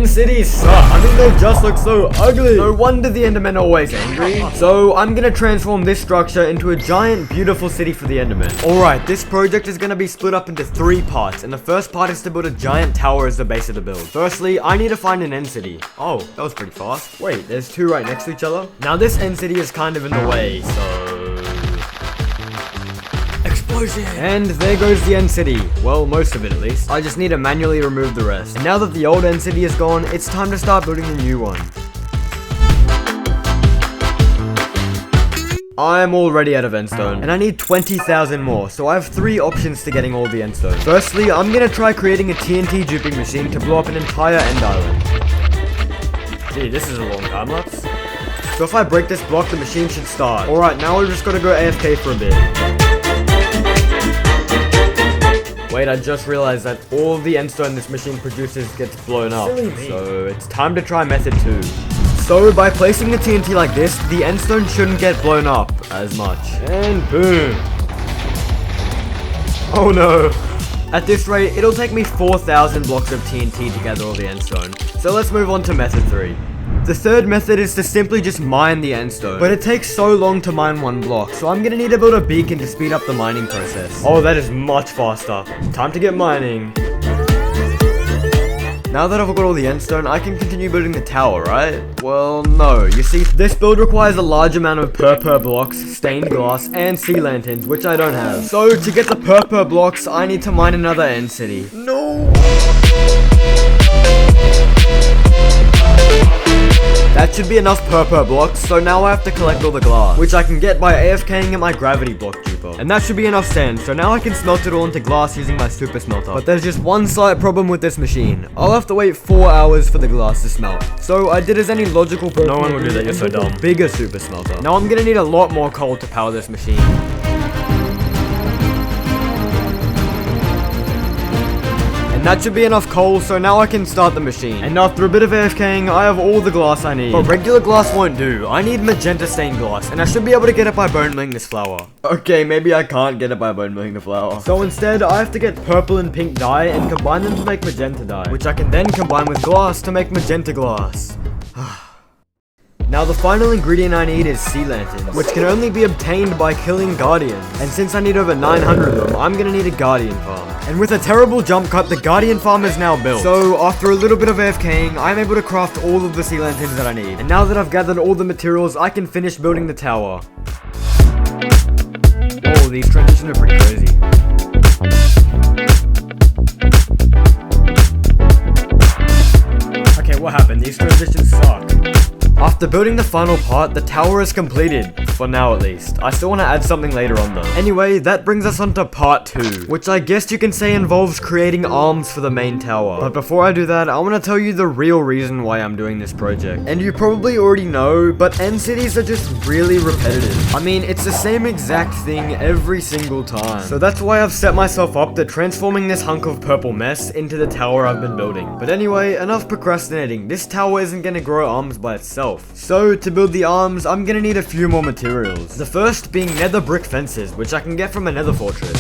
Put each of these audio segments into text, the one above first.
End cities suck. I mean, they just look so ugly. No wonder the Endermen are always angry. So I'm gonna transform this structure into a giant, beautiful city for the Endermen. Alright, this project is gonna be split up into 3 parts, and the first part is to build a giant tower as the base of the build. Firstly, I need to find an end city. Oh, that was pretty fast. Wait, there's 2 right next to each other? Now this end city is kind of in the way, so... Explosion! And there goes the end city. Well, most of it at least. I just need to manually remove the rest. And now that the old end city is gone, it's time to start building the new one. I'm already out of endstone, and I need 20,000 more, so I have 3 options to getting all the endstone. Firstly, I'm gonna try creating a TNT duping machine to blow up an entire end island. Gee, this is a long time lapse. So if I break this block, the machine should start. Alright, now we're just gonna go AFK for a bit. Wait, I just realized that all the endstone this machine produces gets blown up. So it's time to try method 2. So by placing the TNT like this, the endstone shouldn't get blown up as much. And boom. Oh no. At this rate, it'll take me 4,000 blocks of TNT to gather all the endstone. So let's move on to method 3. The third method is to simply just mine the endstone, but it takes so long to mine 1 block, so I'm gonna need to build a beacon to speed up the mining process. Oh, that is much faster. Time to get mining. Now that I've got all the endstone, I can continue building the tower, right? Well, no. You see, this build requires a large amount of purple blocks, stained glass, and sea lanterns, which I don't have. So, to get the purple blocks, I need to mine another end city. No! That should be enough purple blocks, so now I have to collect all the glass, which I can get by AFKing at my gravity block duper. And that should be enough sand, so now I can smelt it all into glass using my super smelter. But there's just one slight problem with this machine. I'll have to wait 4 hours for the glass to smelt. So I did as any logical person. No one would do that, you're so dumb. Bigger super smelter. Now I'm gonna need a lot more coal to power this machine. And that should be enough coal, so now I can start the machine. And after a bit of AFKing, I have all the glass I need. But regular glass won't do. I need magenta stained glass, and I should be able to get it by bone milling this flour. Okay, maybe I can't get it by bone milling the flour. So instead, I have to get purple and pink dye and combine them to make magenta dye, which I can then combine with glass to make magenta glass. Now the final ingredient I need is sea lanterns, which can only be obtained by killing guardians. And since I need over 900 of them, I'm gonna need a guardian farm. And with a terrible jump cut, the guardian farm is now built. So after a little bit of AFKing, I'm able to craft all of the sea lanterns that I need. And now that I've gathered all the materials, I can finish building the tower. Oh, these transitions are pretty crazy. Okay, what happened? These transitions suck. After building the final part, the tower is completed. For now at least. I still want to add something later on though. Anyway, that brings us on to part 2, which I guess you can say involves creating arms for the main tower. But before I do that, I want to tell you the real reason why I'm doing this project. And you probably already know, but end cities are just really repetitive. I mean, it's the same exact thing every single time. So that's why I've set myself up to transforming this hunk of purple mess into the tower I've been building. But anyway, enough procrastinating. This tower isn't going to grow arms by itself. So to build the arms, I'm going to need a few more materials. The first being nether brick fences, which I can get from a nether fortress.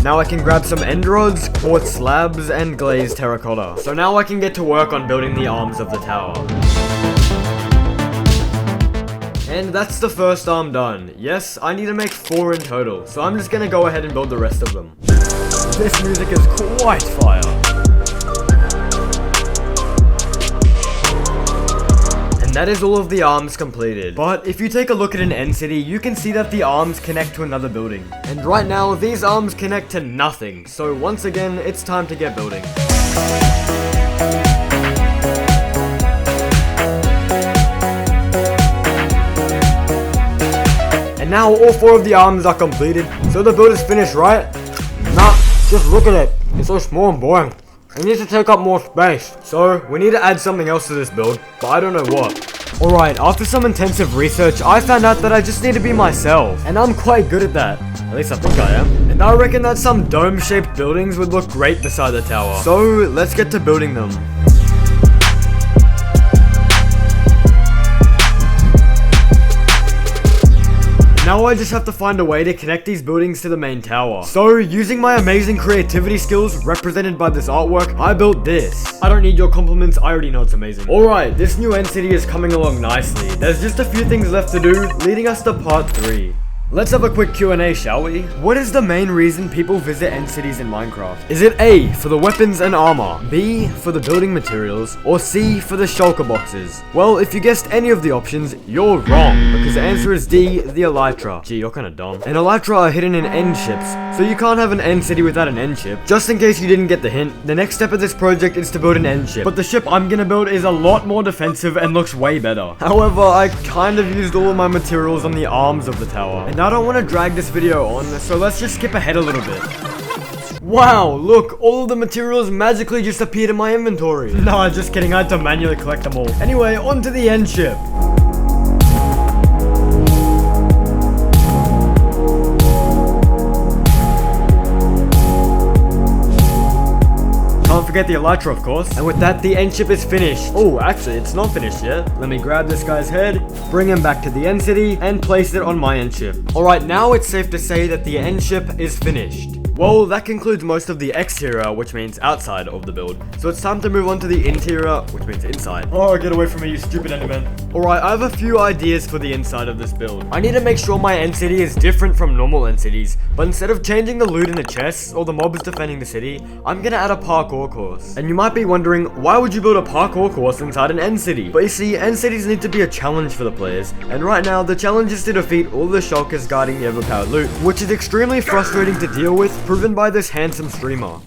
Now I can grab some end rods, quartz slabs, and glazed terracotta. So now I can get to work on building the arms of the tower. And that's the first arm done. Yes, I need to make 4 in total, so I'm just gonna go ahead and build the rest of them. This music is quite fire. And that is all of the arms completed. But if you take a look at an end city, you can see that the arms connect to another building. And right now, these arms connect to nothing. So once again, it's time to get building. And now all 4 of the arms are completed. So the build is finished, right? Nah, just look at it. It's so small and boring. It needs to take up more space. So, we need to add something else to this build, but I don't know what. Alright, after some intensive research, I found out that I just need to be myself. And I'm quite good at that. At least I think I am. And I reckon that some dome-shaped buildings would look great beside the tower. So, let's get to building them. Now Now I just have to find a way to connect these buildings to the main tower. So, using my amazing creativity skills represented by this artwork, I built this. I don't need your compliments, I already know it's amazing. Alright, this new end city is coming along nicely. There's just a few things left to do, leading us to part 3. Let's have a quick Q&A, shall we? What is the main reason people visit end cities in Minecraft? Is it A, for the weapons and armor, B, for the building materials, or C, for the shulker boxes? Well, if you guessed any of the options, you're wrong, because the answer is D, the elytra. Gee, you're kinda dumb. And elytra are hidden in end ships, so you can't have an end city without an end ship. Just in case you didn't get the hint, the next step of this project is to build an end ship, but the ship I'm gonna build is a lot more defensive and looks way better. However, I kind of used all of my materials on the arms of the tower, and I don't want to drag this video on, so let's just skip ahead a little bit. Wow, look, all of the materials magically just appeared in my inventory. Nah, just kidding, I had to manually collect them all. Anyway, on to the end ship. Can't forget the elytra, of course. And with that, the end ship is finished. Oh, actually, it's not finished yet. Let me grab this guy's head, bring him back to the end city, and place it on my end ship. Alright, now it's safe to say that the end ship is finished. Well, that concludes most of the exterior, which means outside of the build. So it's time to move on to the interior, which means inside. Oh, get away from me, you stupid enderman. Alright, I have a few ideas for the inside of this build. I need to make sure my end city is different from normal end cities, but instead of changing the loot in the chests, or the mobs defending the city, I'm gonna add a parkour course. And you might be wondering, why would you build a parkour course inside an end city? But you see, end cities need to be a challenge for the players, and right now, the challenge is to defeat all the shulkers guarding the overpowered loot, which is extremely frustrating to deal with, proven by this handsome streamer.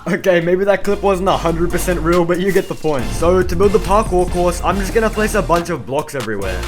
Okay, maybe that clip wasn't 100% real, but you get the point. So, to build the parkour course, I'm just gonna place a bunch of blocks everywhere.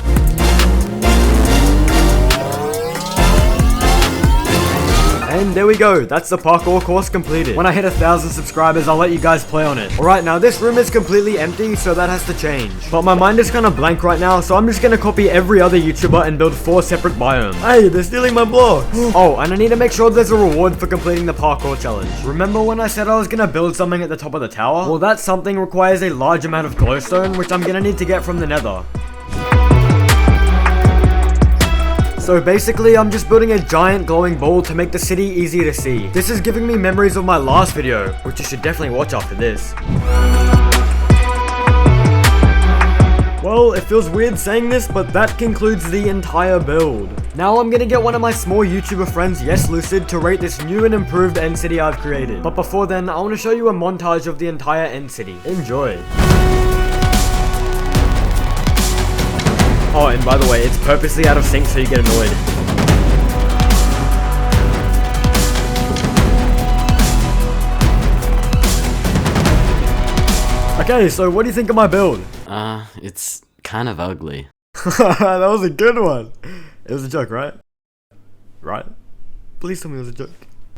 And there we go, that's the parkour course completed. When I hit 1,000 subscribers, I'll let you guys play on it. Alright, now this room is completely empty, so that has to change. But my mind is kind of blank right now, so I'm just gonna copy every other YouTuber and build 4 separate biomes. Hey, they're stealing my blocks! Oh, and I need to make sure there's a reward for completing the parkour challenge. Remember when I said I was gonna build something at the top of the tower? Well, that something requires a large amount of glowstone, which I'm gonna need to get from the nether. So basically, I'm just building a giant glowing ball to make the city easier to see. This is giving me memories of my last video, which you should definitely watch after this. Well, it feels weird saying this, but that concludes the entire build. Now I'm gonna get one of my small YouTuber friends, Yes Lucid, to rate this new and improved end city I've created. But before then, I want to show you a montage of the entire end city. Enjoy. Oh, and by the way, it's purposely out of sync so you get annoyed. Okay, so what do you think of my build? It's kind of ugly. That was a good one. It was a joke, right? Right? Please tell me it was a joke.